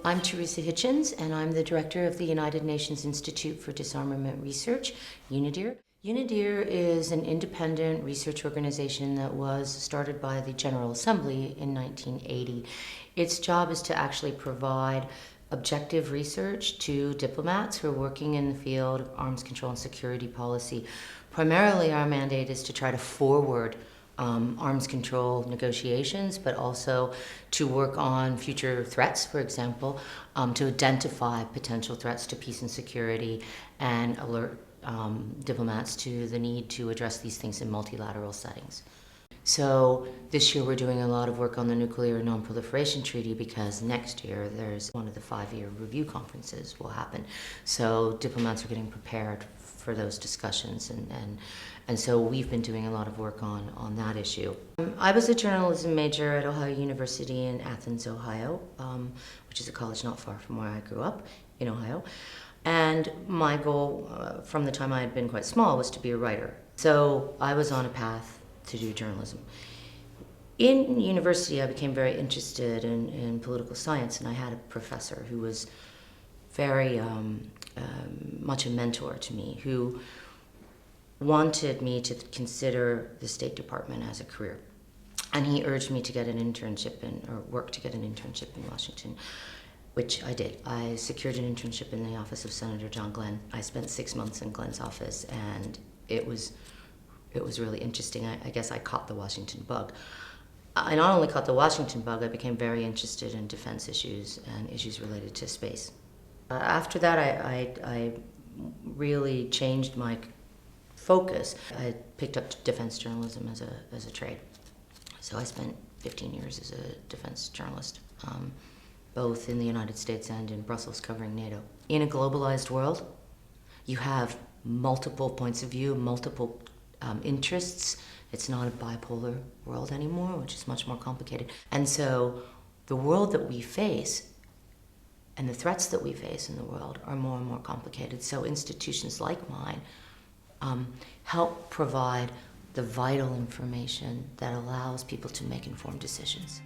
I'm Theresa Hitchens, and I'm the director of the United Nations Institute for Disarmament Research, UNIDIR. UNIDIR is an independent research organization that was started by the General Assembly in 1980. Its job is to actually provide objective research to diplomats who are working in the field of arms control and security policy. Primarily, our mandate is to try to forward arms control negotiations, but also to work on future threats, for example, to identify potential threats to peace and security and alert diplomats to the need to address these things in multilateral settings. So this year we're doing a lot of work on the Nuclear Non-Proliferation Treaty because next year there's one of the 5-year review conferences will happen. So diplomats are getting prepared for those discussions, and so we've been doing a lot of work on that issue. I was a journalism major at Ohio University in Athens, Ohio, which is a college not far from where I grew up in Ohio. And my goal from the time I had been quite small was to be a writer. So I was on a path to do journalism. In university, I became very interested in political science, and I had a professor who was very much a mentor to me, who wanted me to consider the State Department as a career. And he urged me to get an internship or work to get an internship in Washington, which I did. I secured an internship in the office of Senator John Glenn. I spent 6 months in Glenn's office, and it was really interesting. I guess I caught the Washington bug. I not only caught the Washington bug, I became very interested in defense issues and issues related to space. After that, I really changed my focus. I picked up defense journalism as a trade. So I spent 15 years as a defense journalist, both in the United States and in Brussels covering NATO. In a globalized world, you have multiple points of view, multiple interests. It's not a bipolar world anymore, which is much more complicated. And so the world that we face and the threats that we face in the world are more and more complicated. So institutions like mine help provide the vital information that allows people to make informed decisions.